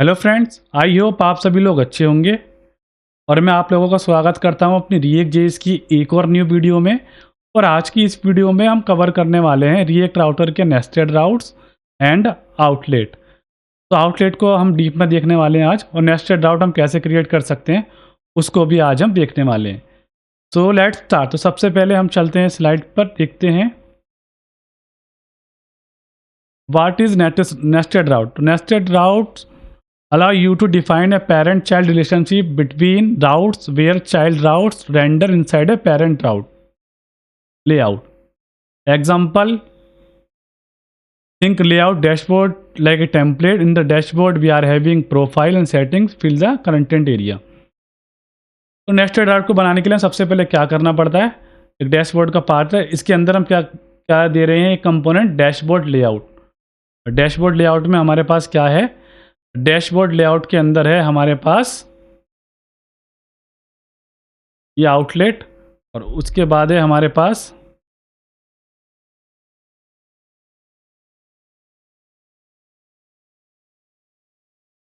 Hello friends, I hope आप सभी लोग अच्छे होंगे। और मैं आप लोगों का स्वागत करता हूं अपनी रिएक्ट जेएस की एक और न्यू वीडियो में। और आज की इस वीडियो में हम कवर करने वाले हैं रिएक्ट राउटर के नेस्टेड राउट्स एंड आउटलेट। तो आउटलेट को हम डीप में देखने वाले हैं आज, और नेस्टेड राउट हम कैसे क्रिएट कर सकते हैं उसको भी आज हम देखने वाले हैं। So let's start. तो सबसे पहले हम चलते हैं स्लाइड पर, देखते हैं what is nested route. Nested routes allow you to define a parent-child relationship between routes where child routes render inside a parent route layout. Example, think layout dashboard like a template. In the dashboard we are having profile and settings, fill the content area. तो nested राउट को बनाने के लिए सबसे पहले क्या करना पड़ता है, एक डैशबोर्ड का पार्ट है, इसके अंदर हम क्या क्या दे रहे हैं, एक component dashboard layout. Dashboard layout में हमारे पास क्या है, डैशबोर्ड लेआउट के अंदर है हमारे पास ये आउटलेट, और उसके बाद है हमारे पास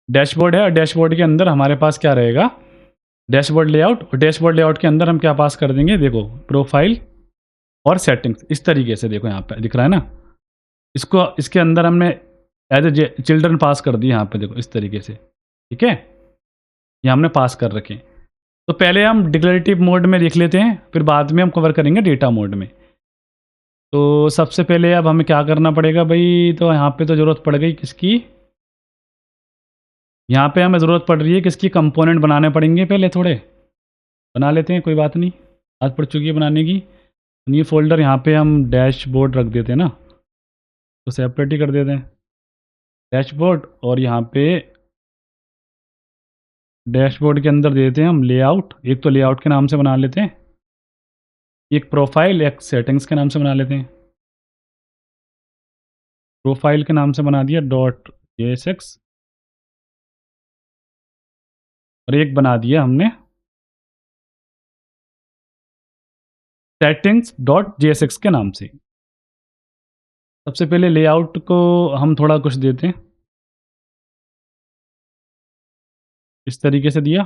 डैशबोर्ड है। और डैशबोर्ड के अंदर हमारे पास क्या रहेगा, डैशबोर्ड लेआउट। और डैशबोर्ड लेआउट के अंदर हम क्या पास कर देंगे, देखो प्रोफाइल और सेटिंग्स, इस तरीके से देखो यहाँ पे दिख रहा है ना। इसको इसके अंदर हमने एज ए चिल्ड्रन पास कर दिए यहाँ पे, देखो इस तरीके से, ठीक है, ये हमने पास कर रखे। तो पहले हम डिक्लेरेटिव मोड में देख लेते हैं, फिर बाद में हम कवर करेंगे डेटा मोड में। तो सबसे पहले अब हमें क्या करना पड़ेगा भाई, तो यहाँ पे तो ज़रूरत पड़ गई किसकी, यहाँ पे हमें ज़रूरत पड़ रही है किसकी, कंपोनेंट बनाने पड़ेंगे। पहले थोड़े बना लेते हैं, कोई बात नहीं, आदत पड़ चुकी है बनाने की। न्यू फोल्डर यहाँ पे हम डैशबोर्ड रख देते हैं ना, तो सेपरेट ही कर देते हैं डैशबोर्ड। और यहाँ पे डैशबोर्ड के अंदर देते हैं हम लेआउट। एक तो लेआउट के नाम से बना लेते हैं, एक प्रोफाइल, एक सेटिंग्स के नाम से बना लेते हैं। प्रोफाइल के नाम से बना दिया .jsx, और एक बना दिया हमने settings.jsx के नाम से। सबसे पहले लेआउट को हम थोड़ा कुछ देते हैं, इस तरीके से दिया।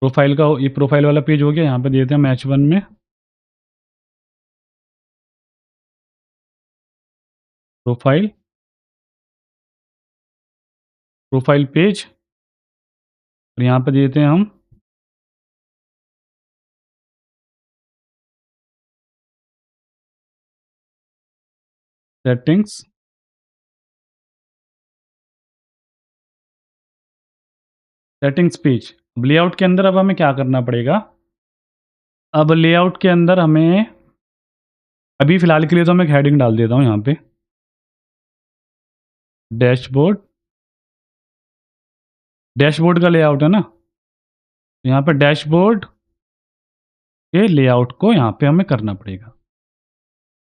प्रोफाइल का ये प्रोफाइल वाला पेज हो गया, यहाँ पे देते हैं हम H1 में प्रोफाइल, प्रोफाइल पेज, और यहाँ पे देते हैं हम सेटिंग्स, सेटिंग्स पेज। अब लेआउट के अंदर अब हमें क्या करना पड़ेगा, अब लेआउट के अंदर हमें अभी फ़िलहाल के लिए तो मैं एक हेडिंग डाल देता हूँ यहाँ पे, डैशबोर्ड, डैशबोर्ड का लेआउट है ना, यहाँ पे डैशबोर्ड के लेआउट को यहाँ पे हमें करना पड़ेगा।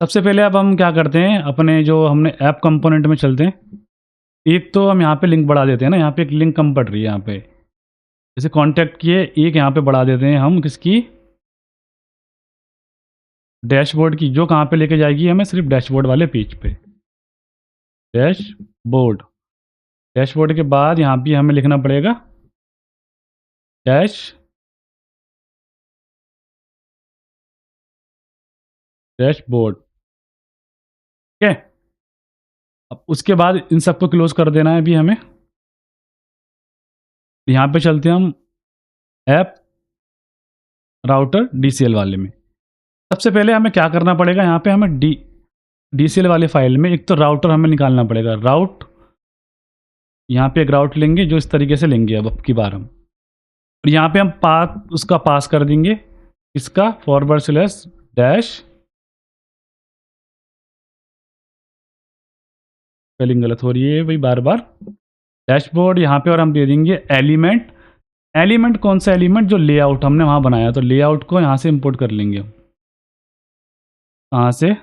सबसे पहले अब हम क्या करते हैं, अपने जो हमने ऐप कंपोनेंट में चलते हैं। एक तो हम यहाँ पे लिंक बढ़ा देते हैं ना, यहाँ पे एक लिंक कम पड़ रही है यहाँ पे, जैसे कॉन्टैक्ट किए, एक यहाँ पे बढ़ा देते हैं हम किसकी, डैशबोर्ड की, जो कहाँ पे लेके जाएगी हमें, सिर्फ डैशबोर्ड वाले पेज पे, डैशबोर्ड। डैशबोर्ड के बाद यहाँ भी हमें लिखना पड़ेगा डैशबोर्ड, ठीक है। अब उसके बाद इन सबको क्लोज कर देना है अभी हमें। यहाँ पे चलते हैं हम ऐप राउटर डीसीएल वाले में। सबसे पहले हमें क्या करना पड़ेगा, यहाँ पे हमें डीसीएल वाले फाइल में एक तो राउटर हमें निकालना पड़ेगा। राउट, यहाँ पे एक राउट लेंगे जो इस तरीके से लेंगे अब की बार हम, और यहाँ पे हम पाथ उसका पास कर देंगे, इसका // डैश, स्पेलिंग गलत हो रही है भाई बार बार, डैशबोर्ड यहाँ पे, और हम दे देंगे एलिमेंट। एलिमेंट कौन सा एलिमेंट, जो लेआउट हमने वहाँ बनाया, तो लेआउट को यहाँ से इंपोर्ट कर लेंगे हम, कहाँ से,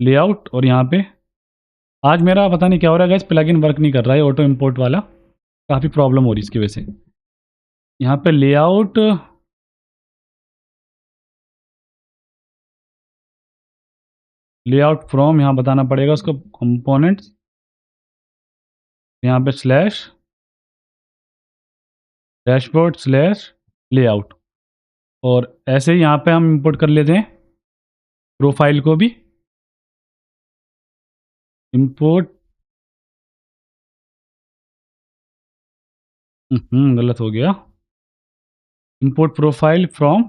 लेआउट। और यहाँ पे आज मेरा पता नहीं क्या हो रहा है गाइस, प्लगइन वर्क नहीं कर रहा है ऑटो इंपोर्ट वाला, काफ़ी प्रॉब्लम हो रही है इसकी वजह से। यहाँ पे लेआउट फ्रॉम यहाँ बताना पड़ेगा उसको कंपोनेंट्स, यहाँ पे स्लैश डैशबोर्ड स्लैश लेआउट, और ऐसे ही यहाँ पे हम इंपोर्ट कर लेते हैं प्रोफाइल को भी। इंपोर्ट गलत हो गया। इंपोर्ट प्रोफाइल फ्रॉम,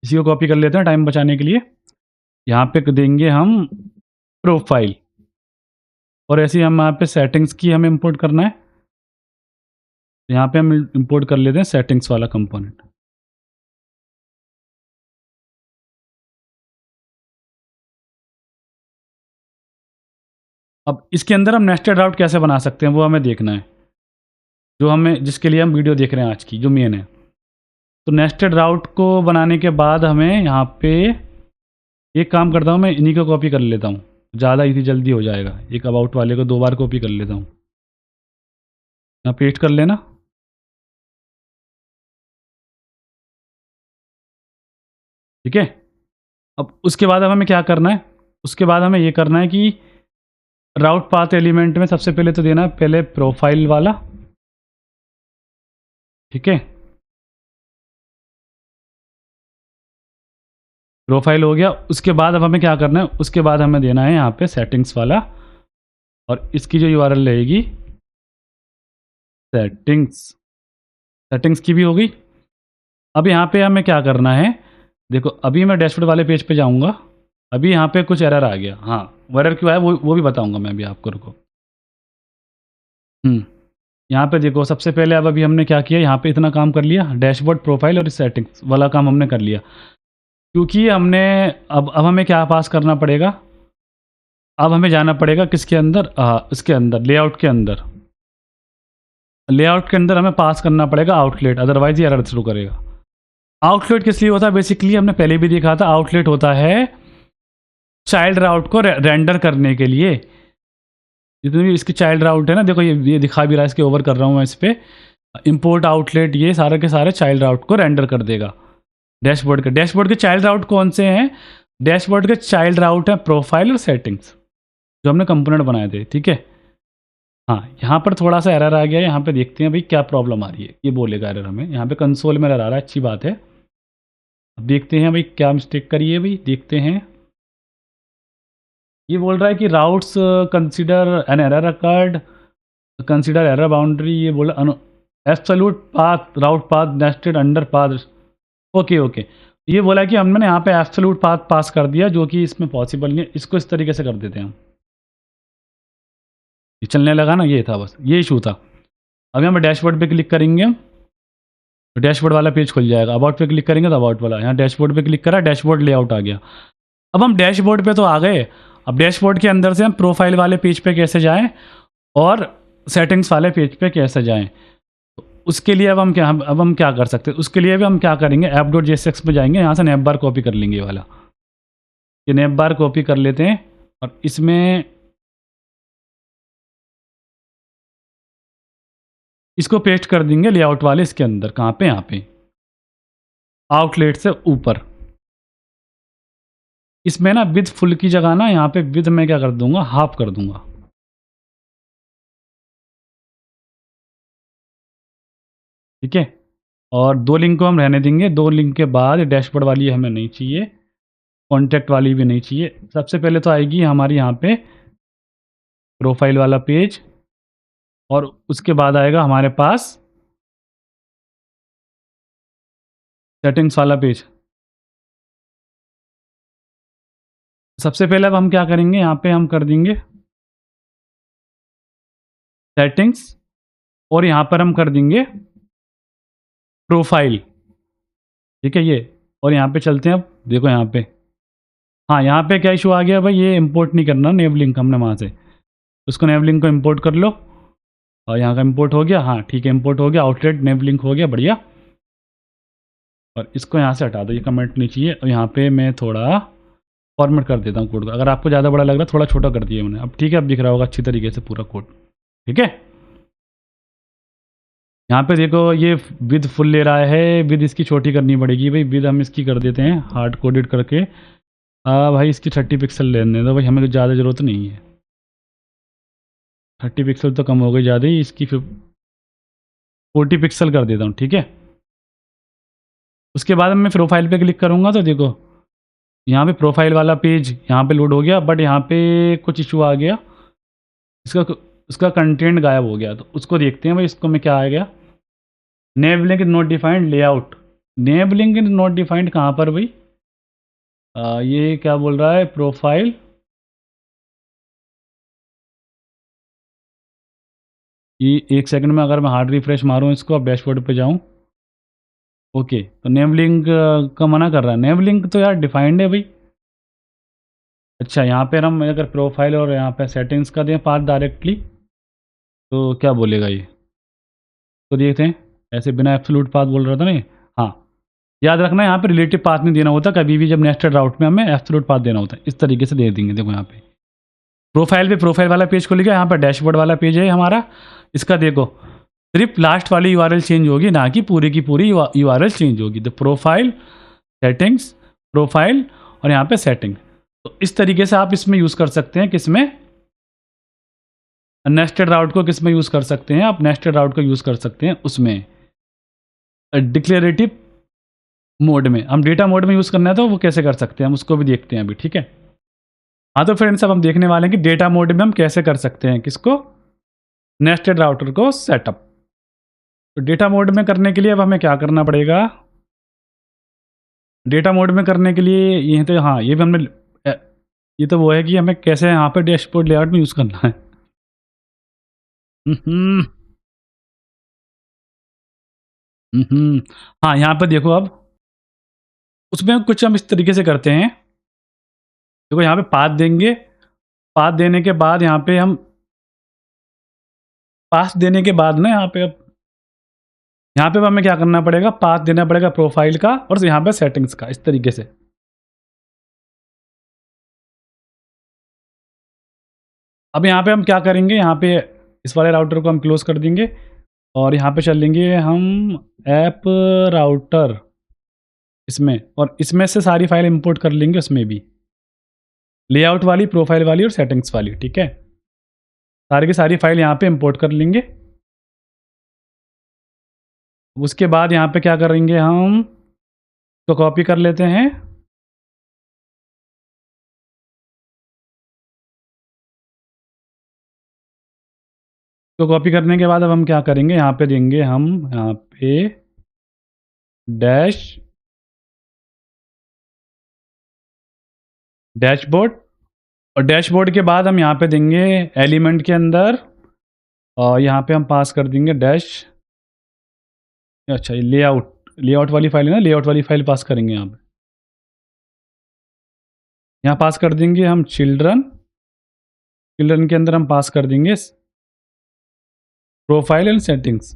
इसी को कॉपी कर लेते हैं टाइम बचाने के लिए। यहाँ पे देंगे हम प्रोफाइल, और ऐसे ही हम यहाँ पे सेटिंग्स की हमें इंपोर्ट करना है। यहाँ पे हम इंपोर्ट कर लेते हैं सेटिंग्स वाला कंपोनेंट। अब इसके अंदर हम नेस्टेड राउट कैसे बना सकते हैं वो हमें देखना है, जो हमें जिसके लिए हम वीडियो देख रहे हैं आज की, जो मेन है। तो नेस्टेड राउट को बनाने के बाद हमें यहाँ पे एक काम करता हूँ, मैं इन्हीं को कॉपी कर लेता हूँ, ज़्यादा इजी जल्दी हो जाएगा। एक अबाउट वाले को 2 बार कॉपी कर लेता हूँ, यहाँ पेस्ट कर लेना। ठीक है। अब उसके बाद अब हमें क्या करना है, उसके बाद हमें ये करना है कि राउट पाथ एलिमेंट में सबसे पहले तो देना है पहले प्रोफाइल वाला। ठीक है, प्रोफाइल हो गया। उसके बाद अब हमें क्या करना है, उसके बाद हमें देना है यहाँ पे सेटिंग्स वाला, और इसकी जो यूआरएल रहेगी सेटिंग्स, सेटिंग्स की भी हो गई। अब यहाँ पे हमें क्या करना है, देखो अभी मैं डैशबोर्ड वाले पेज पे जाऊँगा, अभी यहाँ पे कुछ एरर आ गया। हाँ, वो एरर क्यों आया वो भी बताऊँगा मैं अभी आपको, रुको। यहाँ पे देखो सबसे पहले अब अभी हमने क्या किया, यहाँ पे इतना काम कर लिया, डैशबोर्ड प्रोफाइल और सेटिंग्स वाला काम हमने कर लिया। क्योंकि हमने अब हमें क्या पास करना पड़ेगा, अब हमें जाना पड़ेगा किसके अंदर, इसके अंदर लेआउट के अंदर। लेआउट के अंदर हमें पास करना पड़ेगा आउटलेट, अदरवाइज ये एरर शुरू करेगा। आउटलेट किस लिए होता है, बेसिकली हमने पहले भी देखा था, आउटलेट होता है चाइल्ड राउट को रेंडर करने के लिए। जितनी भी इसकी चाइल्ड राउट है ना, देखो ये दिखा भी रहा है, इसके ओवर कर रहा हूँ मैं इस पर, इंपोर्ट आउटलेट, ये सारे के सारे चाइल्ड राउट को रेंडर कर देगा डैशबोर्ड के चाइल्ड राउट कौन से हैं, डैशबोर्ड के चाइल्ड राउट है प्रोफाइल और सेटिंग्स, जो हमने कंपोनेंट बनाए थे। ठीक है। हाँ, यहाँ पर थोड़ा सा एरर आ गया है, यहाँ पे देखते हैं भाई क्या प्रॉब्लम आ रही है। ये बोलेगा एरर हमें, यहाँ पे कंसोल में एरर आ रहा है, अच्छी बात है। अब देखते हैं भाई क्या मिस्टेक करी है, भाई देखते हैं। ये बोल रहा है कि routes consider an error occurred, consider error boundary, ये बोला absolute path, route path nested under path. Okay okay, ये बोला कि हमने यहाँ पे एब्सोल्यूट पाथ पास कर दिया, जो कि इसमें पॉसिबल नहीं है। इसको इस तरीके से कर देते हैं हम, ये चलने लगा ना, ये था बस, ये इशू था। अब यहाँ पे डैशबोर्ड पे क्लिक करेंगे हम, तो डैशबोर्ड वाला पेज खुल जाएगा। अबाउट पे क्लिक करेंगे तो अबाउट वाला, यहाँ डैशबोर्ड पे क्लिक करा, डैशबोर्ड लेआउट आ गया। अब हम डैशबोर्ड पे तो आ गए, अब डैशबोर्ड के अंदर से हम प्रोफाइल वाले पेज पे कैसे जाएं और सेटिंग्स वाले पेज पे कैसे जाएं, तो उसके लिए अब हम क्या कर सकते हैं, उसके लिए भी हम क्या करेंगे, app.jsx में जाएंगे, यहाँ से नैप बार कॉपी कर लेंगे। ये वाला, ये नैप बार कॉपी कर लेते हैं, और इसमें इसको पेस्ट कर देंगे लेआउट वाले इसके अंदर। कहाँ पे, यहाँ पे आउटलेट से ऊपर। इसमें ना विद फुल की जगह ना, यहाँ पे विद मैं क्या कर दूंगा, हाफ कर दूंगा। ठीक है, और 2 लिंक को हम रहने देंगे। 2 लिंक के बाद डैशबोर्ड वाली हमें नहीं चाहिए, कॉन्टैक्ट वाली भी नहीं चाहिए। सबसे पहले तो आएगी हमारी यहाँ पे प्रोफाइल वाला पेज, और उसके बाद आएगा हमारे पास सेटिंग्स वाला पेज। सबसे पहले अब हम क्या करेंगे, यहाँ पे हम कर देंगे सेटिंग्स, और यहाँ पर हम कर देंगे प्रोफाइल। ठीक है, ये, और यहाँ पे चलते हैं। अब देखो यहाँ पे, हाँ यहाँ पे क्या इशू आ गया भाई, ये इंपोर्ट नहीं करना नेव लिंक हमने वहाँ से, उसको नेव लिंक को इंपोर्ट कर लो, और यहाँ का इंपोर्ट हो गया। हाँ ठीक है, इंपोर्ट हो गया, आउटलेट नेव लिंक हो गया, बढ़िया। और इसको यहाँ से हटा दो, ये कमेंट नहीं चाहिए। और यहाँ पे मैं थोड़ा फॉर्मेट कर देता हूँ कोड को। अगर आपको ज़्यादा बड़ा लग रहा है थोड़ा छोटा कर दिया मैंने। अब ठीक है, अब दिख रहा होगा अच्छी तरीके से पूरा कोड। ठीक है, यहाँ पे देखो ये विद फुल ले रहा है, विद इसकी छोटी करनी पड़ेगी भाई। विद हम इसकी कर देते हैं हार्ड कोडेड करके। भाई इसकी 30 पिक्सल लेने दो भाई, हमें तो ज़्यादा ज़रूरत नहीं है। 30 पिक्सल तो कम हो गई ज़्यादा ही, इसकी 40 पिक्सल कर देता हूँ। ठीक है, उसके बाद मैं प्रोफाइल पे क्लिक करूँगा तो देखो यहाँ पे प्रोफाइल वाला पेज यहाँ पे लोड हो गया, बट यहाँ पे कुछ इशू आ गया, इसका उसका कंटेंट गायब हो गया। तो उसको देखते हैं भाई, इसको में क्या आ गया। Nav link not defined layout. Nav link not defined कहाँ पर भाई? ये क्या बोल रहा है, प्रोफाइल ये एक सेकंड में अगर मैं हार्ड रिफ्रेश मारूं इसको, अब डैशबोर्ड पे जाऊं, ओके, तो नेव लिंक का मना कर रहा है। नेव लिंक तो यार डिफाइंड है भाई। अच्छा, यहाँ पे हम अगर प्रोफाइल और यहाँ पे सेटिंग्स का दें पाथ डायरेक्टली तो क्या बोलेगा ये, तो देखते हैं। ऐसे बिना एब्सोल्यूट पाथ बोल रहा था नहीं। हाँ, याद रखना यहाँ पे रिलेटिव पाथ नहीं देना होता कभी भी, जब नेस्टेड राउट में हमें एब्सोल्यूट पाथ देना होता है। इस तरीके से दे देंगे। देखो यहाँ पे प्रोफाइल पे प्रोफाइल वाला पेज खुल गया, यहाँ पर डैशबोर्ड वाला पेज है हमारा। इसका देखो सिर्फ लास्ट वाली यूआरएल चेंज होगी, ना कि पूरी की पूरी यूआरएल चेंज होगी। तो प्रोफाइल, सेटिंग्स, प्रोफाइल और यहाँ पे सेटिंग। तो इस तरीके से आप इसमें यूज़ कर सकते हैं। किसमें? नेस्टेड राउट को किसमें यूज़ कर सकते हैं आप? नेस्टेड राउट को यूज़ कर सकते हैं उसमें डिक्लेरेटिव मोड में। हम डेटा मोड में यूज़ करना है तो वो कैसे कर सकते हैं हम उसको भी देखते हैं अभी। ठीक है, हाँ तो फ्रेंड्स अब हम देखने वाले हैं कि डेटा मोड में हम कैसे कर सकते हैं किसको, नेस्टेड राउटर को सेटअप। तो डेटा मोड में करने के लिए अब हमें क्या करना पड़ेगा? डेटा मोड में करने के लिए ये तो, हाँ ये भी हमने ये तो वो है कि हमें कैसे यहाँ पे डैशबोर्ड लेआउट में यूज़ करना है। हम्म हाँ, यहाँ पे देखो अब उसमें कुछ हम इस तरीके से करते हैं। देखो यहाँ पे पाथ देंगे, पाथ देने के बाद यहाँ पे हम पास देने के बाद ना यहाँ पे अब हमें क्या करना पड़ेगा, पाथ देना पड़ेगा प्रोफाइल का और यहाँ पे सेटिंग्स का, इस तरीके से। अब यहाँ पे हम क्या करेंगे, यहाँ पे इस वाले राउटर को हम क्लोज कर देंगे और यहाँ पे चलेंगे हम ऐप राउटर इसमें, और इसमें से सारी फाइल इंपोर्ट कर लेंगे, उसमें भी लेआउट वाली, प्रोफाइल वाली और सेटिंग्स वाली। ठीक है, सारी की सारी फाइल यहाँ पे इंपोर्ट कर लेंगे। उसके बाद यहाँ पे क्या करेंगे, हम तो कॉपी कर लेते हैं। तो कॉपी करने के बाद अब हम क्या करेंगे, यहाँ पे देंगे हम यहाँ पे डैशबोर्ड, और डैशबोर्ड के बाद हम यहाँ पे देंगे एलिमेंट के अंदर, और यहाँ पे हम पास कर देंगे डैश। अच्छा, ये लेआउट, लेआउट वाली फाइल है ना, लेआउट वाली फाइल पास करेंगे यहाँ पे। यहाँ पास कर देंगे हम चिल्ड्रन, चिल्ड्रन के अंदर हम पास कर देंगे प्रोफाइल एंड सेटिंग्स।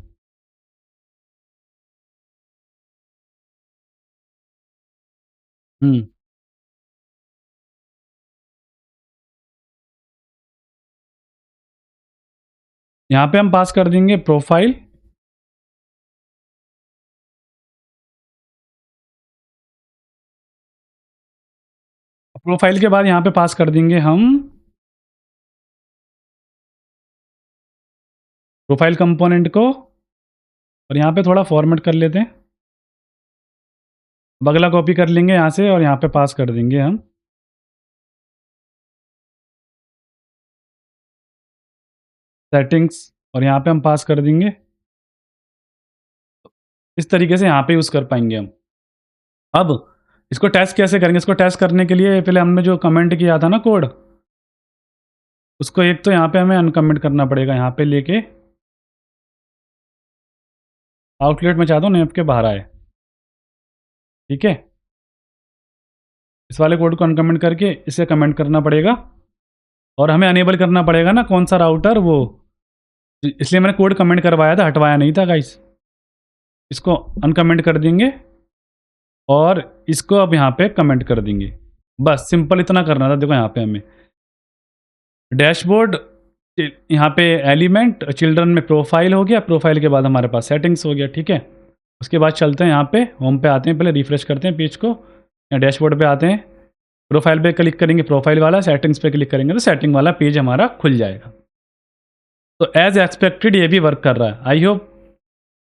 हम्म यहाँ पे हम पास कर देंगे प्रोफाइल, प्रोफाइल के बाद यहाँ पे पास कर देंगे हम प्रोफाइल कंपोनेंट को, और यहाँ पे थोड़ा फॉर्मेट कर लेते हैं। अगला कॉपी कर लेंगे यहाँ से और यहाँ पे पास कर देंगे हम सेटिंग्स, और यहाँ पे हम पास कर देंगे। इस तरीके से यहाँ पे यूज़ कर पाएंगे हम। अब इसको टेस्ट कैसे करेंगे? इसको टेस्ट करने के लिए पहले हमने जो कमेंट किया था ना कोड, उसको एक तो यहाँ पे हमें अनकमेंट करना पड़ेगा। यहाँ पे लेके आउटलेट में चाहता हूँ नेप के बाहर आए। ठीक है, इस वाले कोड को अनकमेंट करके इसे कमेंट करना पड़ेगा, और हमें अनेबल करना पड़ेगा ना कौन सा राउटर वो, इसलिए मैंने कोड कमेंट करवाया था, हटवाया नहीं था गाइस। इसको अनकमेंट कर देंगे और इसको अब यहाँ पे कमेंट कर देंगे। बस सिंपल इतना करना था। देखो यहाँ पे हमें डैशबोर्ड, यहाँ पे एलिमेंट, चिल्ड्रन में प्रोफाइल हो गया, प्रोफाइल के बाद हमारे पास सेटिंग्स हो गया, ठीक है। उसके बाद चलते हैं यहाँ पे होम पे आते हैं, पहले रिफ्रेश करते हैं पेज को, या डैशबोर्ड पे आते हैं, प्रोफाइल पे क्लिक करेंगे, प्रोफाइल वाला, सेटिंग्स पे क्लिक करेंगे तो सेटिंग वाला पेज हमारा खुल जाएगा। तो एज एक्सपेक्टेड ये भी वर्क कर रहा है। आई होप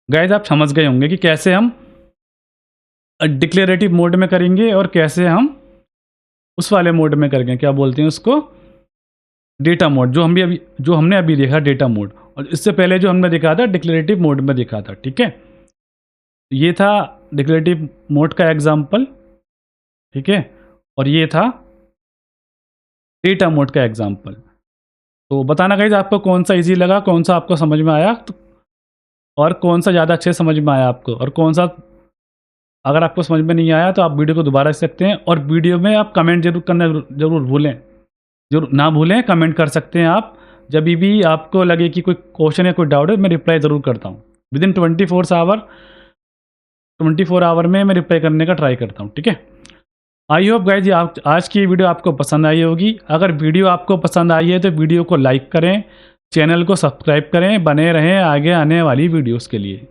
गाइज आप समझ गए होंगे कि कैसे हम डिक्लेरेटिव मोड में करेंगे और कैसे हम उस वाले मोड में करेंगे, क्या बोलते हैं उसको, डेटा मोड, जो हमने अभी देखा डेटा मोड, और इससे पहले जो हमने देखा था डिक्लेरेटिव मोड में देखा था, ठीक है। ये था डिक्लेरेटिव मोड का एग्जाम्पल, ठीक है, और ये था डेटा मोड का एग्जाम्पल। तो बताना गाइज आपको कौन सा इजी लगा, कौन सा आपको समझ में आया, और कौन सा ज़्यादा अच्छे समझ में आया आपको, और कौन सा अगर आपको समझ में नहीं आया तो आप वीडियो को दोबारा देख सकते हैं। और वीडियो में आप कमेंट जरूर करना, जरूर भूलें, जरूर ना भूलें, कमेंट कर सकते हैं आप। जब भी आपको लगे कि कोई क्वेश्चन या कोई डाउट है, मैं रिप्लाई ज़रूर करता हूँ। विदिन 24 आवर में मैं रिप्लाई करने का ट्राई करता हूँ, ठीक है। आई होप गाइज आज की वीडियो आपको पसंद आई होगी। अगर वीडियो आपको पसंद आई है तो वीडियो को लाइक करें, चैनल को सब्सक्राइब करें, बने रहें आगे आने वाली वीडियोस के लिए।